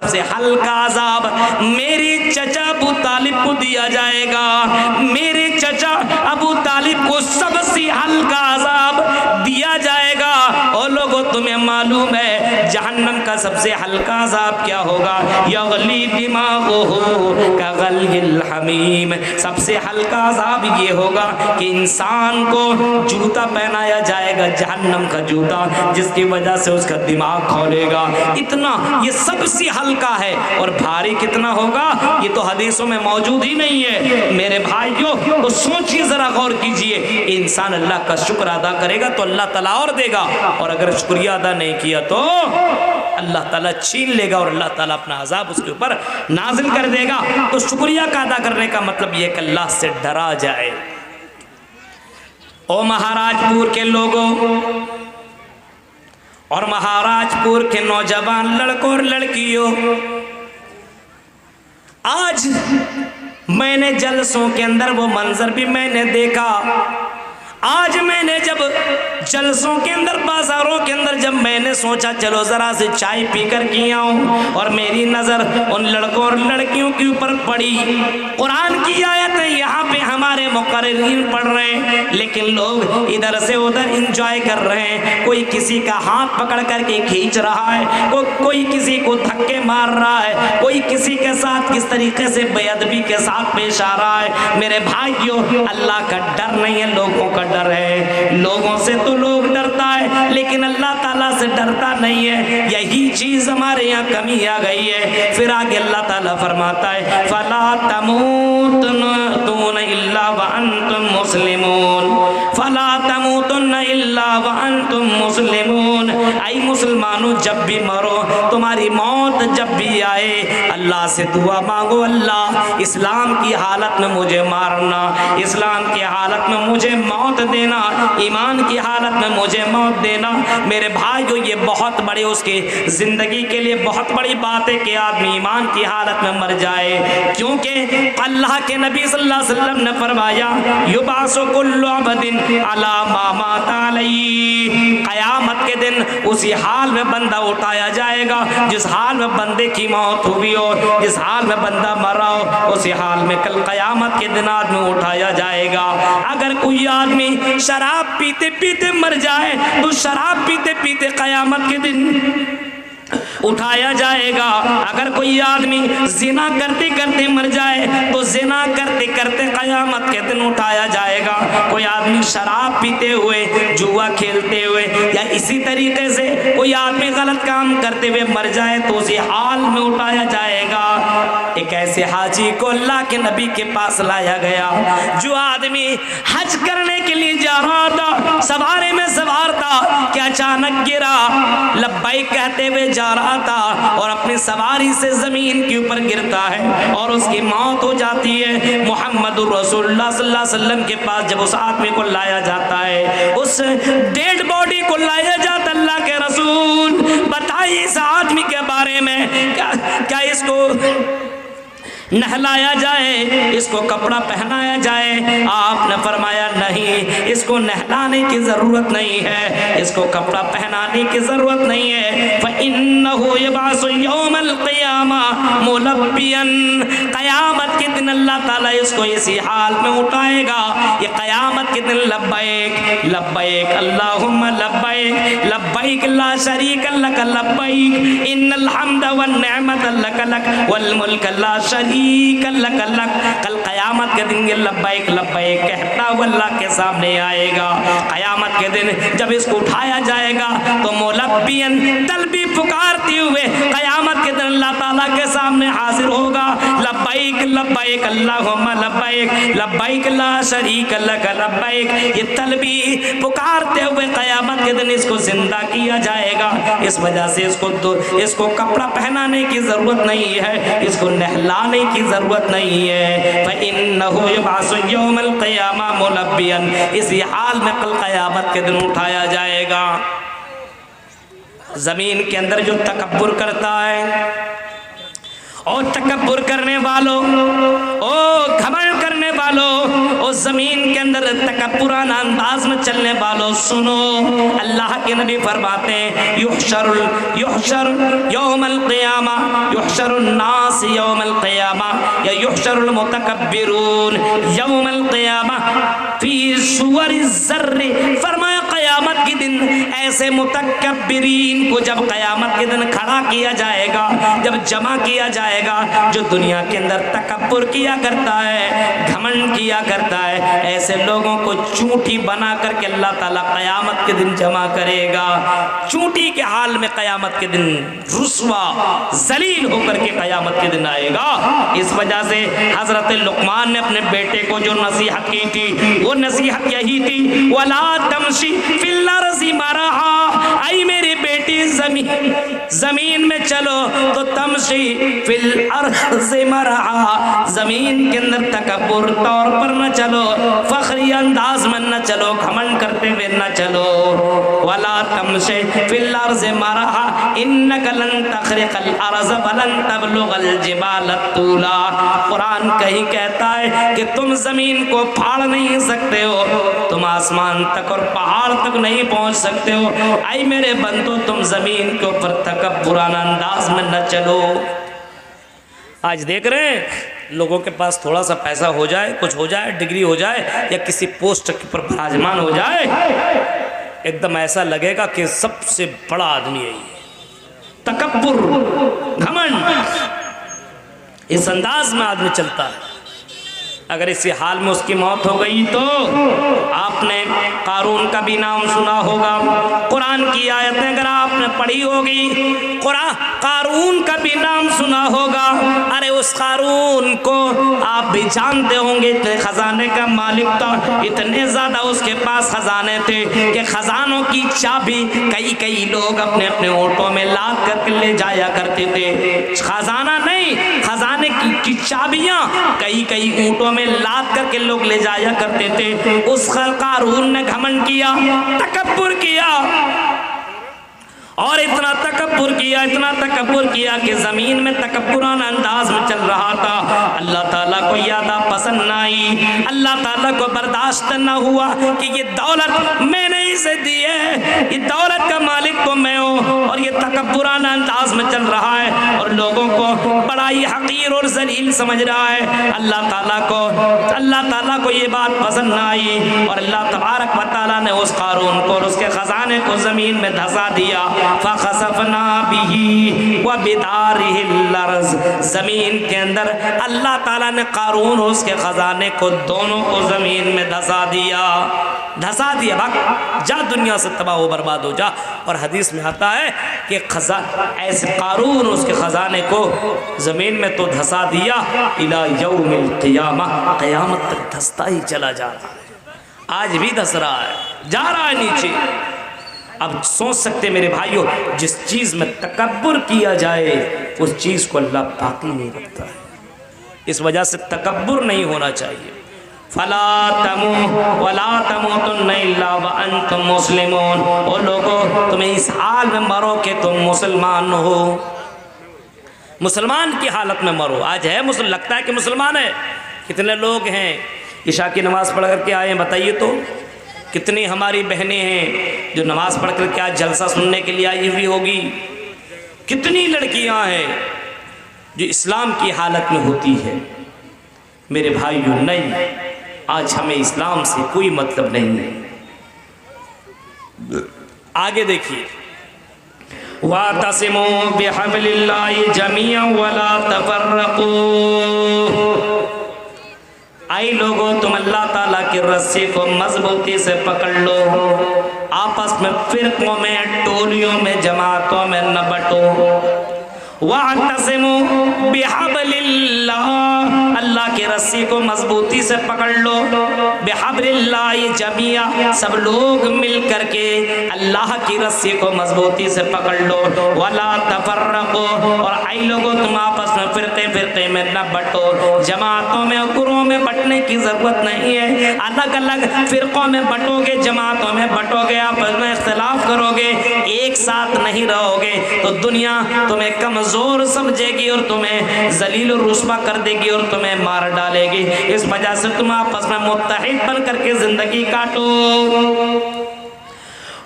سب سے ہلکا عذاب میرے چچا ابو طالب کو دیا جائے گا، میرے چچا ابو طالب کو سب سے ہلکا عذاب دیا جائے گا۔ اور لوگوں تمہیں معلوم ہے جہنم کا سب سے ہلکا عذاب کیا ہوگا؟ یغلی دماغہ کغلی الحمیم، سب سے ہلکا عذاب یہ ہوگا کہ انسان کو جوتا پہنایا جائے گا، جہنم کا جوتا، جس کی وجہ سے اس کا دماغ کھولے گا۔ اتنا یہ سب سے ہلکا ہے، اور بھاری کتنا ہوگا یہ تو حدیثوں میں موجود ہی نہیں ہے۔ میرے بھائیو تو سوچیے، ذرا غور کیجئے، انسان اللہ کا شکر ادا کرے گا تو اللہ تعالیٰ اور دے گا، اور اگر شکریہ ادا نہیں کیا تو اللہ تعالیٰ چھین لے گا، اور اللہ تعالیٰ اپنا عذاب اس کے اوپر نازل کر دے گا۔ تو شکریہ کا ادا کرنے کا مطلب یہ کہ اللہ سے ڈرا جائے۔ او مہاراج پور کے لوگوں اور مہاراج پور کے نوجوان لڑکوں اور لڑکیوں، آج میں نے جلسوں کے اندر وہ منظر بھی میں نے دیکھا۔ آج میں نے جب جلسوں کے اندر، بازاروں کے اندر جب میں نے سوچا چلو ذرا سے چائے پی کر کی آؤں، اور میری نظر ان لڑکوں اور لڑکیوں کے اوپر پڑی۔ قرآن کی آیتیں یہاں پہ ہمارے مقررین پڑھ رہے ہیں، لیکن لوگ ادھر سے ادھر انجوائے کر رہے ہیں۔ کوئی کسی کا ہاتھ پکڑ کر کے کھینچ رہا ہے، کوئی کسی کو دھکے مار رہا ہے، کوئی کسی کے ساتھ کس طریقے سے بے ادبی کے ساتھ پیش آ رہا ہے۔ میرے بھائیوں، اللہ کا ڈر نہیں ہے، لوگوں کا ڈر ہے۔ لوگوں سے تو لوگ ڈرتا ہے، لیکن اللہ تعالیٰ سے ڈرتا نہیں ہے۔ یہی چیز ہمارے یہاں کمی آ گئی ہے۔ پھر آگے اللہ تعالیٰ فرماتا ہے فَلَا تَمُوتُنَّ إِلَّا وَأَنْتُمْ مُسْلِمُونَ، فَلَا تَمُوتُنَّ إِلَّا وَأَنْتُمْ مُسْلِمُونَ۔ اے مسلمانوں، جب بھی مرو، تمہاری موت جب بھی آئے، اللہ سے دعا مانگو، اللہ اسلام کی حالت میں مجھے مارنا، اسلام کی حالت میں مجھے موت دینا، ایمان کی حالت میں مجھے موت دینا۔ میرے بھائیو، یہ بہت بڑے اس کی زندگی کے لیے بہت بڑی بات ہے کہ آدمی ایمان کی حالت میں مر جائے، کیونکہ اللہ کے نبی صلی اللہ علیہ وسلم نے فرمایا یبعث کل عبد علی ما مات علیہ، قیامت کے دن اسی حال میں بندہ اٹھایا جائے گا جس حال میں بندے کی موت ہوئی ہو، جس حال میں بندہ مرا ہو، اسی حال میں کل قیامت کے دن آدمی اٹھایا جائے گا۔ اگر کوئی آدمی شراب پیتے پیتے مر جائے تو شراب پیتے پیتے قیامت کے دن اٹھایا جائے گا۔ اگر کوئی آدمی زنا کرتے کرتے مر جائے تو زنا کرتے کرتے قیامت کے دن اٹھایا جائے گا۔ کوئی آدمی شراب پیتے ہوئے، جوا کھیلتے ہوئے، یا اسی طریقے سے کوئی آدمی غلط کام کرتے ہوئے مر جائے تو اسی حال میں اٹھایا جائے گا۔ ایک ایسے حاجی کو اللہ کے نبی کے پاس لایا گیا، جو آدمی حج کرنے کے لیے جا رہا تھا، سوارے میں سوار تھا کہ اچانک گرا، لبیک کہتے ہوئے جا رہا تھا اور اپنی سواری سے زمین کے اوپر گرتا ہے اور اس کی موت ہو جاتی ہے۔ محمد رسول اللہ صلی اللہ علیہ وسلم کے پاس جب اس آدمی کو لایا جاتا ہے، اس ڈیڈ باڈی کو لایا جاتا، اللہ کے رسول بتائیے اس آدمی کے بارے میں، کیا اس کو نہلایا جائے، اس کو کپڑا پہنایا جائے؟ آپ نے فرمایا نہیں، اس کو نہلانے کی ضرورت نہیں ہے، اس کو کپڑا پہنانے کی ضرورت نہیں ہے۔ فَإِنَّهُ يَبْعَثُ يَوْمَ الْقِيَامَةِ مُلَبِّيًا، قیامت کے دن اللہ تعالیٰ اس کو اسی حال میں اٹھائے گا۔ یہ قیامت کے دن لبیک لبیک اللہم لبیک لبیک لا شریک لک لبیک ان الحمد والنعمت لک لک والملک لا شریک لک لک، کل قیامت کے دن یہ لبیک لبیک کہتا ہوا اللہ کے سامنے آئے گا۔ قیامت کے دن جب اس کو اٹھایا جائے گا تو ملبین، تلبی پکارتے ہوئے قیامت کے دن اللہ تعالیٰ کے سامنے حاضر ہوگا۔ لبیک لبیک اللہم لبیک لبیک لا شریک لک لبیک، یہ تلبی پکارتے ہوئے قیامت کے دن اس کو زندہ کیا جائے گا۔ اس وجہ سے اس کو کپڑا پہنانے کی ضرورت نہیں ہے، اس کو نہلانے کی ضرورت نہیں ہے۔ فَإِنَّهُ يُبْعَثُ يَوْمَ الْقِيَامَةِ مُلَبِّيًا، اسی حال میں کل قیامت کے دن اٹھایا جائے گا۔ زمین کے اندر جو تکبر کرتا ہے، اور تکبر کرنے والوں، او گھمنڈ کرنے والوں، اس زمین کے اندر تکبرانہ انداز میں چلنے والوں سنو، اللہ کے نبی فرماتے ہیں یحشر یوم القیامہ، یحشر الناس یوم القیامہ یا یحشر المتکبرون یوم القیامہ فی صور الذر، فرمایا قیامت کے دن ایسے متکبرین کو جب قیامت کے دن کھڑا کیا جائے گا، جب جمع کیا جائے گا، جو دنیا کے اندر تکبر کیا کرتا ہے، گھمنڈ کیا کرتا ہے، ایسے لوگوں کو چونٹی بنا کر کے اللہ تعالیٰ قیامت کے دن جمع کرے گا۔ چونٹی کے حال میں قیامت کے دن رسوا ذلیل ہو کر کے قیامت کے دن آئے گا۔ اس وجہ سے حضرت لقمان نے اپنے بیٹے کو جو نصیحت کی تھی وہ نصیحت یہی تھی، وَلَا تَمْشِ فِي الْأَرْضِ مَرَحًا، اے میری بیٹی زمین میں چلو تو تمشی فی الارض مرحا، زمین کے اندر تکبر طور پر نہ چلو، فخری انداز میں نہ چلو، گھمنڈ کرتے ہوئے نہ چلو۔ ولا تمشی فی الارض مرحا انک لن تخرق الارض ولن تبلغ الجبال طولا، قرآن کہیں کہتا ہے کہ تم زمین کو پھاڑ نہیں سکتے ہو، تم آسمان تک اور پہاڑ تک نہیں پہنچ سکتے ہو، اے میرے بندو تم زمین کے اوپر تکبرانہ انداز میں نہ چلو۔ آج دیکھ رہے ہیں لوگوں کے پاس تھوڑا سا پیسہ ہو جائے، کچھ ہو جائے، ڈگری ہو جائے یا کسی پوسٹ پر براجمان ہو جائے، ایک دم ایسا لگے گا کہ سب سے بڑا آدمی ہے یہ، تکبر، گھمنڈ، اس انداز میں آدمی چلتا ہے۔ اگر اسی حال میں اس کی موت ہو گئی تو آپ نے قارون کا بھی نام سنا ہوگا، قرآن کی آیتیں اگر آپ نے پڑھی ہوگی، قارون کا بھی نام سنا ہوگا۔ ارے اس قارون کو آپ بھی جانتے ہوں گے، اتنے خزانے کا مالک تھا، اتنے زیادہ اس کے پاس خزانے تھے کہ خزانوں کی چابی کئی لوگ اپنے اپنے اونٹوں میں لاد کر کے لے جایا کرتے تھے، خزانہ نہیں، خزانے کی چابیاں کئی اونٹوں میں لاد کر کے لوگ لے جایا کرتے تھے۔ اس قارون نے گھمنڈ کیا، تکبر کیا، اور اتنا تکبر کیا کہ زمین میں تکبرانہ انداز میں چل رہا تھا۔ اللہ تعالیٰ کو یادہ پسند نہ آئی، اللہ تعالیٰ کو برداشت نہ ہوا کہ یہ دولت میں نے اسے دی ہے، یہ دولت کا مالک تو میں ہوں، اور یہ تکبرانہ انداز میں چل رہا ہے اور لوگوں کو بڑا ہی حقیر اور ذلیل سمجھ رہا ہے۔ اللہ تعالیٰ کو یہ بات پسند نہ آئی اور اللہ تبارک و تعالیٰ نے اس قارون کو اور اس کے خزانے کو زمین میں دھسا دیا۔ فَخَسَفْنَا بِهِ وَبِدَارِهِ الْأَرْضِ، زمین کے اندر اللہ تعالیٰ نے قارون اور اس کے خزانے کو دونوں کو زمین میں دھسا دیا، بھاگ جا دنیا سے، تباہ و برباد ہو جا۔ اور حدیث میں آتا ہے کہ ایسے قارون اور اس کے خزانے کو زمین میں تو دھسا دیا، اِلَى يَوْمِ الْقِيَامَةِ، قیامت تک دھستا ہی چلا جا رہا ہے، آج بھی دھس رہا ہے، جا رہا ہے نیچے۔ اب سوچ سکتے میرے بھائیوں، جس چیز میں تکبر کیا جائے اس چیز کو اللہ باقی نہیں رکھتا ہے، اس وجہ سے تکبر نہیں ہونا چاہیے۔ وَلَا تَمُوتُنَّ إِلَّا وَأَنْتُمْ مُسْلِمُونَ، او لوگو تمہیں اس حال میں مرو کہ تم مسلمان ہو، مسلمان کی حالت میں مرو۔ آج ہے لگتا ہے کہ مسلمان ہے، کتنے لوگ ہیں عشاء کی نماز پڑھ کر کے آئے ہیں بتائیے تو، کتنی ہماری بہنیں ہیں جو نماز پڑھ کر کے آج جلسہ سننے کے لیے آئی ہوئی ہوگی، کتنی لڑکیاں ہیں جو اسلام کی حالت میں ہوتی ہے۔ میرے بھائیوں نہیں، آج ہمیں اسلام سے کوئی مطلب نہیں ہے۔ آگے دیکھیے، وَاعْتَصِمُوا بِحَبْلِ اللَّهِ جَمِيعًا وَلَا تَفَرَّقُوا، آئی لوگوں تم اللہ تعالیٰ کی رسی کو مضبوطی سے پکڑ لو، آپس میں فرقوں میں، ٹولیوں میں، جماعتوں میں نہ بٹو۔ وَاعْتَصِمُوا بِحَبْلِ اللَّهِ، اللہ کی رسی کو مضبوطی سے پکڑ لو، بِحَبْلِ اللَّهِ جَمِيعًا، سب لوگ مل کر کے اللہ کی رسی کو مضبوطی سے پکڑ لو، وَلَا تَفَرَّقُوا، اور اے لوگوں تم آپس آپس میں فرقے میں نہ بٹو، جماعتوں میں اور گروہوں میں بٹنے کی ضرورت نہیں ہے۔ الگ الگ فرقوں میں بٹو گے، جماعتوں میں بٹو گے، آپس میں اختلاف کرو گے، ایک ساتھ نہیں رہو گے تو دنیا تمہیں کمزور سمجھے گی اور تمہیں ذلیل و رسوا کر دے گی اور تمہیں مار ڈالے گی۔ اس وجہ سے تم آپس میں متحد بن کر کے زندگی کاٹو۔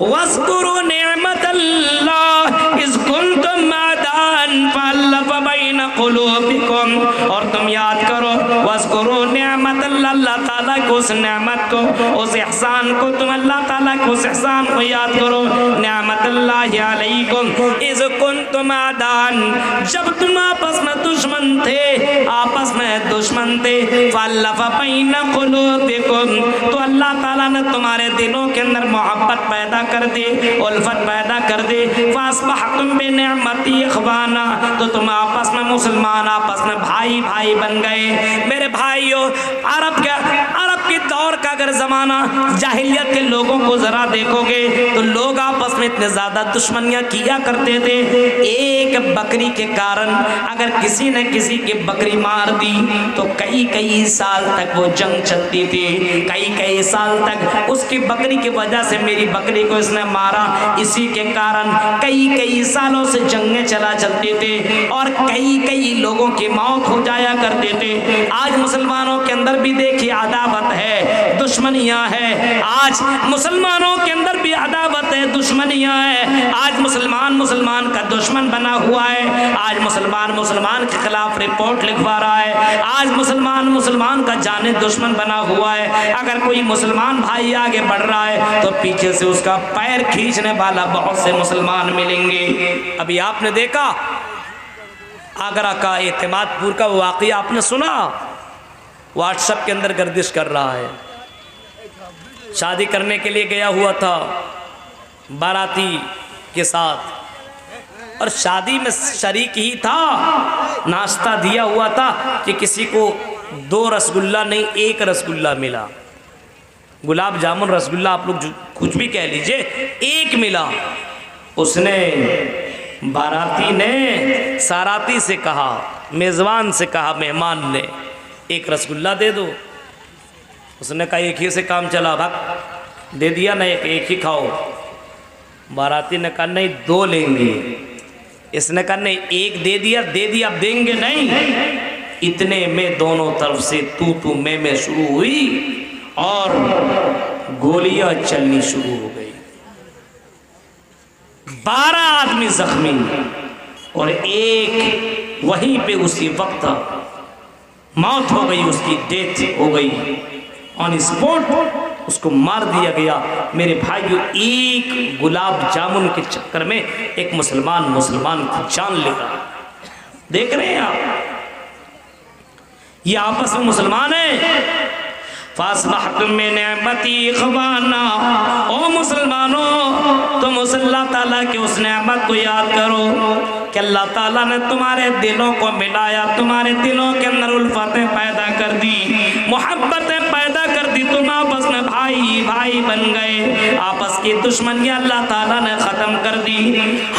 وَاذْكُرُوا نِعْمَةَ اللَّهِ إِذْ كُنْتُمْ أَعْدَاءً فَأَلَّفَ بَيْنَ قُلُوبِكُمْ، اور تم یاد کرو وَاذْكُرُوا نِعْمَةَ اللَّهِ، اللہ تعالیٰ کو اس نعمت کو، اس احسان کو، تم اللہ تعالیٰ کو اس احسان کو یاد کرو۔ نعمت اللہ علیکم اذ کنتم اعداء، جب تم آپس میں دشمن تھے، آپس میں دشمن تھے، فَأَلَّفَ بَيْنَ قُلُوبِكُمْ، تو اللہ تعالیٰ نے تمہارے دلوں کے اندر محبت پیدا کر دی، الفت پیدا کر دی، فَأَصْبَحْتُمْ بِنِعْمَتِي إِخْوَانًا، تو تم آپس میں مسلمان آپس میں بھائی بھائی بن گئے۔ میرے بھائیوں، عرب کے دور کا اگر زمانہ جاہلیت کے لوگوں کو ذرا دیکھو گے تو لوگ آپس میں اتنے زیادہ دشمنیاں کیا کرتے تھے، ایک بکری کے کارن اگر کسی نے کسی کی بکری مار دی تو کئی سال تک وہ جنگ چلتی تھی، کئی سال تک اس کی بکری کی وجہ سے میری بکری کو اس نے مارا، اسی کے کارن کئی سالوں سے جنگیں چلتی تھی اور کئی لوگوں کی موت ہو جایا کرتے تھے۔ آج مسلمانوں کے اندر بھی دیکھیے عداوت ہے، دشمنیاں ہے، آج مسلمانوں کے اندر بھی عداوت ہے، دشمنیاں ہے، آج مسلمان کا دشمن بنا ہوا ہے، آج مسلمان کے خلاف رپورٹ لکھوا رہا ہے، آج مسلمان کا جانے دشمن بنا ہوا ہے۔ اگر کوئی مسلمان بھائی آگے بڑھ رہا ہے تو پیچھے سے اس کا پیر کھینچنے والا بہت سے مسلمان ملیں گے۔ ابھی آپ نے دیکھا آگرہ کا اعتماد پور کا واقعہ آپ نے سنا، واٹس ایپ کے اندر گردش کر رہا ہے، شادی کرنے کے لیے گیا ہوا تھا باراتی کے ساتھ اور شادی میں شریک ہی تھا، ناشتہ دیا ہوا تھا کہ کسی کو 2 رسگلہ نہیں 1 رسگلہ ملا، گلاب جامن رسگلہ آپ لوگ کچھ بھی کہہ لیجئے، 1 ملا۔ اس نے باراتی نے ساراتی سے کہا، میزبان سے کہا، مہمان نے 1 رسگلہ دے دو۔ اس نے کہا 1 ہی سے کام چلا، بھاگ دے دیا نا، 1 ہی کھاؤ۔ باراتی نے کہا نہیں 2 لیں گے، اس نے کہا نہیں 1 دے دیا اب دیں گے نہیں۔ اتنے میں دونوں طرف سے تو میں شروع ہوئی اور گولیاں چلنی شروع ہو گئی، 12 آدمی زخمی اور 1 وہیں پہ اسی وقت موت ہو گئی، اس کی ڈیتھ ہو گئی، آن اسپوٹ اس کو مار دیا گیا۔ میرے بھائیو، 1 گلاب جامن کے چکر میں ایک مسلمان کی جان لے گا۔ دیکھ رہے ہیں آپ، یہ آپس میں مسلمان ہیں۔ فَأَصْبَحْتُم بِنِعْمَتِي إِخْوَانًا، او مسلمانوں تم اس اللہ تعالیٰ کی اس نعمت کو یاد کرو کہ اللہ تعالیٰ نے تمہارے دلوں کو ملایا، تمہارے دلوں کے اندر الفتیں پیدا کر دی، محبتیں پیدا کر دی، تم آپس میں بھائی بن گئے، آپس کی دشمنیاں اللہ تعالیٰ نے ختم کر دی۔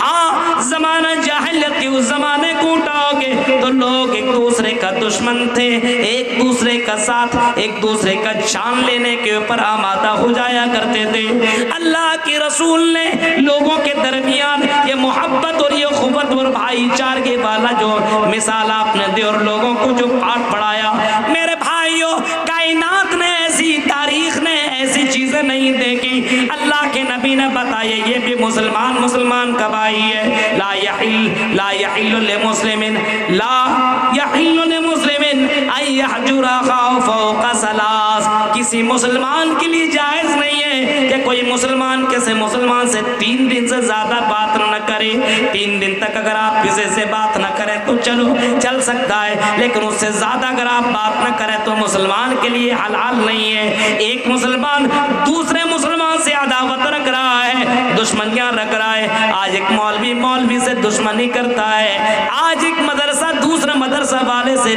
ہاں، زمانہ جاہلیت کے اس زمانے کو اٹھاؤ گے تو لوگ ایک دوسرے کا دشمن تھے، ایک دوسرے کا ساتھ، ایک دوسرے کا جان لینے کے اوپر آمادہ ہو جایا کرتے تھے۔ اللہ کے رسول نے لوگوں کے درمیان یہ محبت اور یہ اخوت اور بھائی چارگی والا جو مثال آپ نے دی اور لوگوں کو جو پاٹھ پڑھایا، میرے بھائیوں، کائنات نے ایسی، تاریخ نے ایسی چیزیں نہیں دیکھی۔ اللہ کے نبی نے بتایا یہ بھی مسلمان کا بھائی ہے۔ لا يحل لمسلم ان يحجر اخاه فوق 3، کسی مسلمان کے لیے جائز نہیں ہے کہ کوئی مسلمان سے 3 دن سے زیادہ بات نہ کرے۔ 3 دن تک اگر آپ کسی سے بات نہ کریں تو چل سکتا ہے، لیکن اس سے زیادہ اگر آپ بات نہ کریں تو مسلمان کے لیے حلال نہیں ہے۔ ایک مسلمان دوسرے مسلمان سے عداوت رکھ رہا ہے، دشمنیاں رکھ رہا ہے۔ آج ایک مولوی سے دشمنی کرتا ہے، آج ایک مدرسہ دوسرے مدرسہ والے سے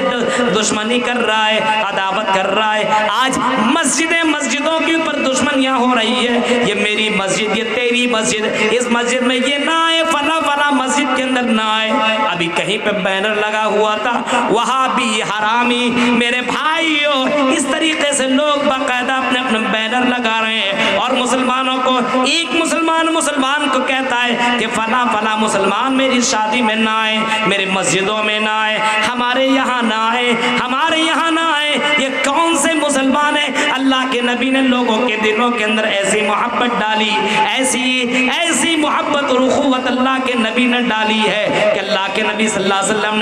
دشمنی کر رہا ہے، عداوت کر رہا ہے۔ آج مسجدوں کے اوپر دشمنیاں ہو رہی ہے، یہ میری مسجد، یہ تیری مسجد، اس مسجد میں یہ نہ ہے، فلاں مسجد کے اندر نہ آئے۔ ابھی کہیں پہ بینر لگا ہوا تھا وہابی حرامی۔ میرے بھائیوں اس طریقے سے لوگ باقاعدہ اپنے اپنے بینر لگا رہے ہیں، اور مسلمانوں کو ایک مسلمان کو کہتا ہے کہ فلاں فلاں مسلمان میری شادی میں نہ آئے، میری مسجدوں میں نہ آئے، ہمارے یہاں نہ آئے، ہمارے یہاں نہ آئے۔ یہ کون سے مسلمان ہیں؟ اللہ کے نبی نے لوگوں کے دلوں کے اندر ایسی محبت ڈالی، ایسی محبت اور اخوت اللہ کے نبی نے ڈالی ہے کہ اللہ کے نبی صلی اللہ علیہ وسلم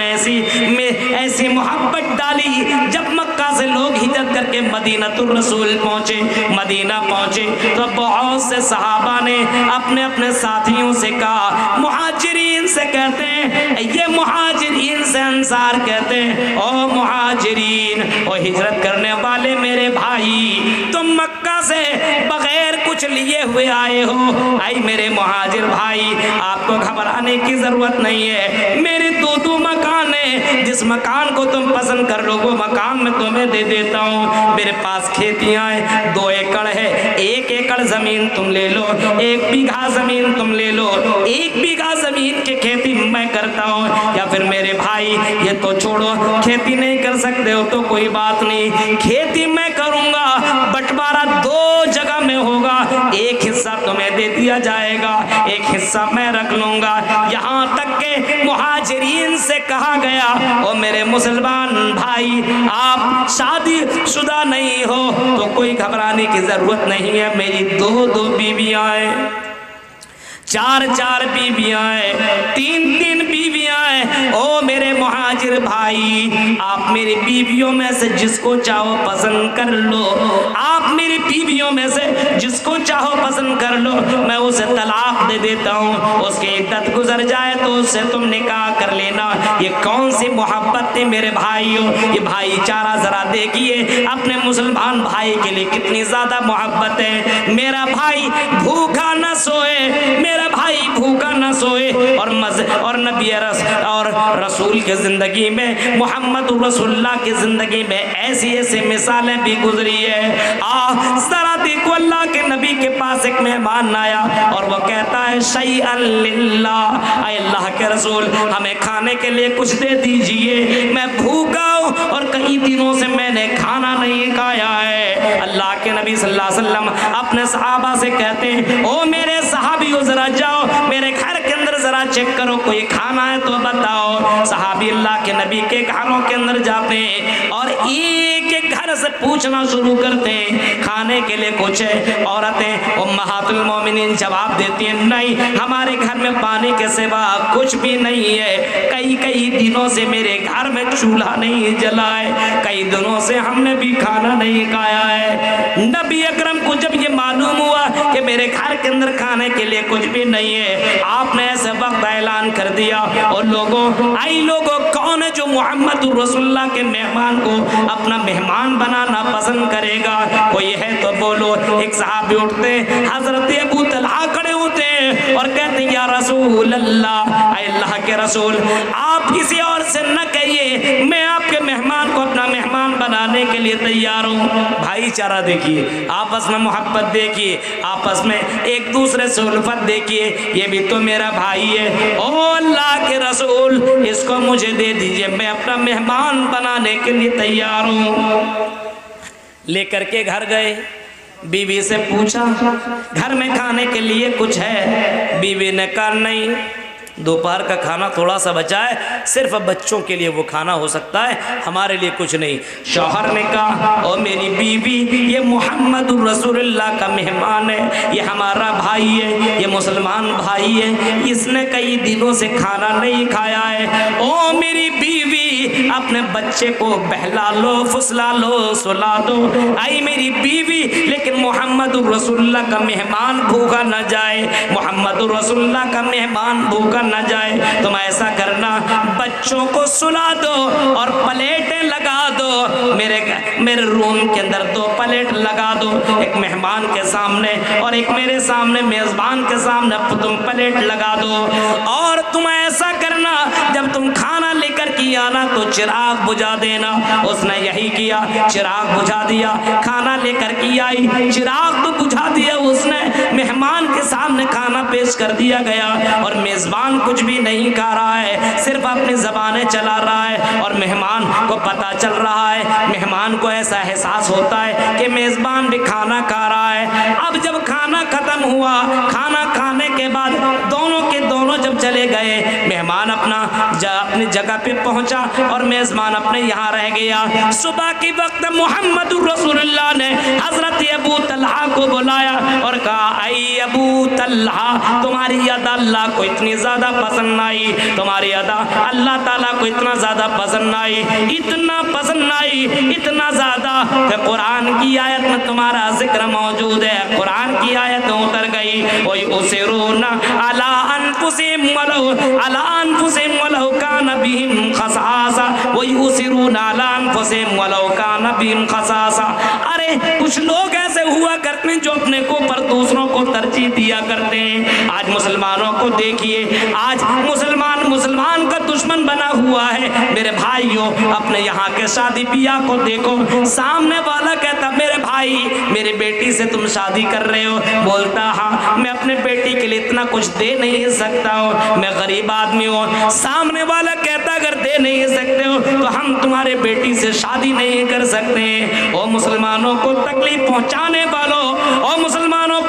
نے ایسی محبت ڈالی۔ جب مکہ سے لوگ ہجرت کر کے مدینہ الرسول پہنچے، مدینہ پہنچے تو بہت سے صحابہ نے اپنے اپنے ساتھیوں سے کہا، مہاجرین سے کہتے ہیں، یہ مہاجرین سے انصار کہتے ہیں، او مہاجرین، او ہجرت کرنے والے میرے بھائی، تم مکہ سے بغیر کچھ لیے ہوئے آئے ہو۔ اے میرے مہاجر بھائی، آپ کو گھبرانے کی ضرورت نہیں ہے، میرے دو مکان ہیں، جس مکان کو تم پسند کر لو وہ مکان میں تمہیں دے دیتا ہوں۔ میرے پاس کھیتیاں ہیں، 2 ایکڑ ہے، 1 ایکڑ زمین تم لے لو، 1 بیگھا زمین تم لے لو، 1 بیگھا زمین کی کھیتی میں کرتا ہوں، یا پھر میرے بھائی یہ تو چھوڑو، کھیتی نہیں کر سکتے ہو تو کوئی بات نہیں، کھیتی میں کروں گا، بٹوارہ 2 جگہ میں ہوگا، 1 حصہ تمہیں دے دیا جائے گا، 1 حصہ میں رکھ لوں گا۔ یہاں تک کہ مہاجرین سے کہا گیا، او میرے مسلمان بھائی، آپ شادی شدہ نہیں ہو تو کوئی گھبرانے کی ضرورت نہیں ہے، میری 2 بیویاں ہیں، 4 بیویاں ہیں، 3 بیویاں ہیں۔ او میرے مہاجر بھائی، آپ میری بیویوں میں سے جس کو چاہو پسند کر لو، آپ میری بیویوں میں سے جس کو چاہو پسند کر لو، میں اسے طلاق دے دیتا ہوں، اس کی عدت گزر جائے تو اس سے تم نکاح کر لینا۔ یہ کون سی محبت تھی میرے بھائیوں؟ یہ بھائی چارہ ذرا دیکھیے اپنے مسلمان بھائی کے لیے کتنی زیادہ محبت ہے۔ میرا بھائی بھوکا نہ سوئے، میرا بھائی بھوکا نہ سوئے، اور نبی اور رسول کی زندگی میں، محمد رسول اللہ کی زندگی میں ایسی مثالیں بھی گزری ہے۔ ذرا دیکھو، اللہ کے نبی کے پاس ایک مہمان آیا اور وہ کہتا ہے شیئا للہ، اے اللہ کے رسول ہمیں کھانے کے لیے کچھ دے دیجئے، میں بھوکا ہوں اور کئی دنوں سے میں نے کھانا نہیں کھایا ہے۔ اللہ کے نبی صلی اللہ علیہ وسلم اپنے صحابہ سے کہتے ہیں، او میرے صحابیوں ذرا جاؤ میرے گھر کے اندر ذرا چیک کرو، کوئی کھانا ہے تو بتاؤ۔ صحابی اللہ کے نبی کے گھروں کے اندر جاتے ہیں اور ایک ایک گھر سے پوچھنا شروع کرتے ہیں کھانے کے لیے کچھ ہے۔ عورتیں امہات المومنین جواب دیتی ہیں، نہیں ہمارے گھر میں پانی کے سوا کچھ بھی نہیں ہے، کئی دنوں سے میرے گھر میں چولہا نہیں جلا ہے، کئی دنوں سے ہم نے بھی کھانا نہیں کھایا ہے۔ نبی اکرم کو جب یہ معلوم ہوا کہ میرے گھر کے اندر کھانے کے لیے کچھ بھی نہیں ہے، آپ نے ایسے وقت اعلان کر دیا، اور لوگوں کون ہے جو محمد رسول اللہ کے مہمان کو اپنا مہمان بنانا پسند کرے گا؟ کوئی ہے تو بولو۔ ایک صحابی اٹھتے، حضرت ابو طلحہ کھڑے ہوتے ہیں اور کہتے ہیں، یا رسول اللہ، اے اللہ کے رسول، آپ کسی اور سے نہ کہیے، میں آپ کے مہمان کو اپنا مہمان بنانے کے لیے تیار ہوں۔ بھائی چارہ دیکھیے، آپس میں محبت دیکھیے، آپس میں ایک دوسرے سے الفت دیکھیے، یہ بھی تو میرا بھائی ہے، او اللہ کے رسول اس کو مجھے دے دیجئے، میں اپنا مہمان بنانے کے لیے تیار ہوں۔ لے کر کے گھر گئے، بیوی سے پوچھا گھر میں کھانے کے لیے کچھ ہے؟ بیوی نے کہا نہیں، دوپہر کا کھانا تھوڑا سا بچا ہے، صرف بچوں کے لیے وہ کھانا ہو سکتا ہے، ہمارے لیے کچھ نہیں۔ شوہر نے کہا، او میری بیوی، یہ محمد رسول اللہ کا مہمان ہے، یہ ہمارا بھائی ہے، یہ مسلمان بھائی ہے، اس نے کئی دنوں سے کھانا نہیں کھایا ہے، او میری بیوی اپنے بچے کو بہلا لو، فسلا لو، سلا دو، اے میری بیوی، لیکن محمد رسول اللہ کا مہمان بھوکا نہ جائے، محمد رسول اللہ کا مہمان بھوکا نہ جائے۔ تم ایسا کرنا، بچوں کو سلا دو اور پلیٹیں لگا دو، میرے روم کے اندر 2 پلیٹ لگا دو، ایک مہمان کے سامنے اور ایک میرے سامنے میزبان کے سامنے تم پلیٹ لگا دو، اور تم ایسا کرنا جب تم کھانا لے کر کے آنا تو چراغ بجھا دینا۔ اس نے یہی کیا، چراغ بجھا دیا، کھانا لے کر کے آئی، چراغ تو بجھا دیا اس نے، مہمان کے سامنے کھانا پیش کر دیا گیا، اور میزبان کچھ بھی نہیں کھا رہا ہے، صرف اپنی زبانیں چلا رہا ہے، اور مہمان کو پتا چل رہا ہے، مہمان کو ایسا احساس ہوتا ہے کہ میزبان بھی کھانا کھا رہا ہے۔ اب جب کھانا ختم ہوا، کھانا کھانے کے بعد دونوں کے دونوں جب چلے گئے، مہمان اپنی جگہ پہ پہنچا اور میزبان اپنے یہاں رہ گیا۔ صبح کی وقت محمد رسول اللہ نے حضرت ابو طلحہ کو بلایا اور کہا اے ابو طلحہ، تمہاری ادا اللہ کو اتنی زیادہ پسند آئی، تمہاری ادا اللہ تعالیٰ کو اتنا زیادہ پسند آئی، اتنا پسند آئی، اتنا زیادہ کہ قرآن کی آیت میں تمہارا ذکر موجود ہے، قرآن کی آیت اتر گئی، وَيُؤْثِرُونَ عَلَىٰ أَنفُسِهِمْ وَلَوْ كَانَ بِهِمْ خَصَاصَةٌ وَيُؤْثِرُونَ عَلَىٰ أَنفُسِهِمْ وَلَوْ كَانَ بِهِمْ خَصَاصَةٌ۔ ارے کچھ لوگ ایسے ہوا کرتے ہیں جو اپنے کو پر دوسروں کو ترجیح دیا کرتے ہیں۔ آج مسلمانوں کو دیکھیے، آج مسلمان کا دشمن بنا ہوا ہے۔ میرے بھائیوں، اپنے یہاں کے شادی بیاہ کو دیکھو، سامنے والا کہتا میرے بھائی میری بیٹی سے تم شادی کر رہے ہو، بولتا ہاں میں اپنے بیٹی کے لیے اتنا کچھ دے نہیں سکتا ہوں، میں غریب آدمی ہوں۔ سامنے والا کہتا اگر دے نہیں سکتے ہو تو ہم تمہارے بیٹی سے شادی نہیں کر سکتے۔ او مسلمانوں کو تکلیف پہنچانے والوں، او مسلمانوں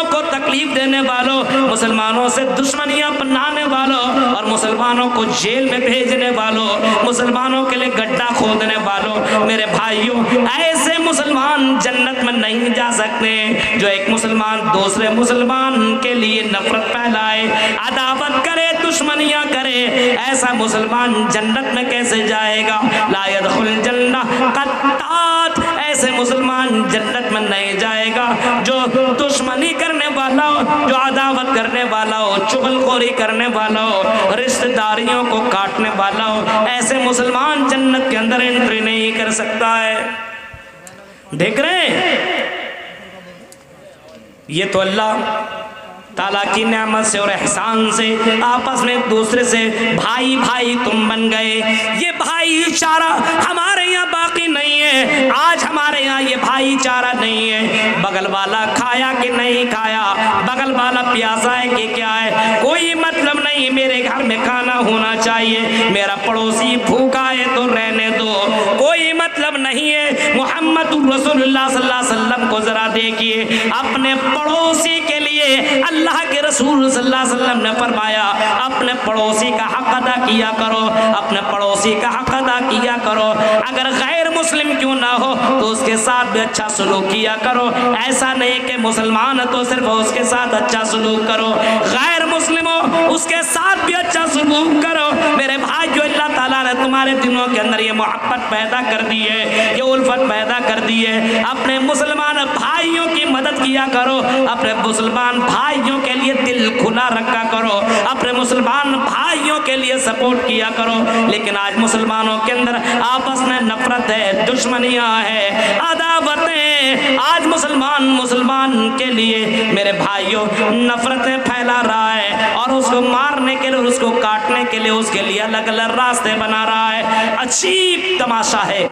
کو تکلیف دینے والوں، مسلمانوں سے دشمنیاں بنانے والوں، اور مسلمانوں کو جیل میں بھیجنے والوں، مسلمانوں کے لیے گڈھا کھودنے والوں، میرے بھائیوں ایسے مسلمان جنت میں نہیں جا سکتے جو ایک مسلمان دوسرے مسلمان کے لیے نفرت پھیلائے، عداوت کرے، دشمنیاں کرے، ایسا مسلمان جنت میں کیسے جائے گا؟ لا يدخل الجنہ قطات، ایسے مسلمان جنت میں نہیں جائے گا جو دشمنی کرنے والا ہو، جو عداوت کرنے والا ہو، چغل خوری کرنے والا ہو، رشتہ داریوں کو کاٹنے والا ہو، ایسے مسلمان جنت کے اندر انٹری نہیں کر سکتا ہے۔ دیکھ رہے ہیں، یہ تو اللہ تعالیٰ کی نعمت سے اور احسان سے آپس میں ایک دوسرے سے بھائی تم بن گئے۔ یہ بھائی چارہ ہمارے یہاں باقی نہیں ہے، آج ہمارے یہاں یہ بھائی چارہ نہیں ہے۔ بغل والا کھایا کہ نہیں کھایا، بغل والا پیاسا ہے کہ کیا ہے، کوئی مطلب نہیں، میرے گھر میں کھانا ہونا چاہیے، میرا پڑوسی بھوکا ہے تو رہنے دو، کوئی مطلب نہیں ہے۔ محمد رسول اللہ صلی اللہ علیہ وسلم کو ذرا دیکھیے، اپنے پڑوسی کے لیے اللہ کے رسول صلی اللہ علیہ وسلم نے فرمایا اپنے پڑوسی کا حق ادا کیا کرو، اپنے پڑوسی کا حق ادا کیا کرو، اگر غیر مسلم کیوں نہ ہو تو اس کے ساتھ بھی اچھا سلوک کیا کرو، ایسا نہیں کہ مسلمان تو صرف اس کے ساتھ اچھا سلوک کرو، غیر مسلم ہو اس کے ساتھ بھی اچھا سلوک کرو۔ میرے بھائی جو اللہ تعالیٰ نے تمہارے دلوں کے اندر یہ محبت پیدا کر دی ہے، یہ الفت پیدا کر دی ہے، اپنے مسلمان بھائیوں کی مدد کیا کرو، اپنے مسلمان بھائیوں کے لیے دل کھلا رکھا کرو، اپنے مسلمان بھائیوں کے لیے سپورٹ کیا کرو۔ لیکن آج مسلمانوں کے اندر آپس میں نفرت ہے، دشمنیاں ہے، عداوتیں، آج مسلمان کے لیے میرے بھائیوں نفرتیں پھیلا رہا ہے، اور اس کو مارنے کے لیے، اس کو کاٹنے کے لیے، اس کے لیے الگ الگ راستے بنا رہا ہے۔ عجیب تماشا ہے۔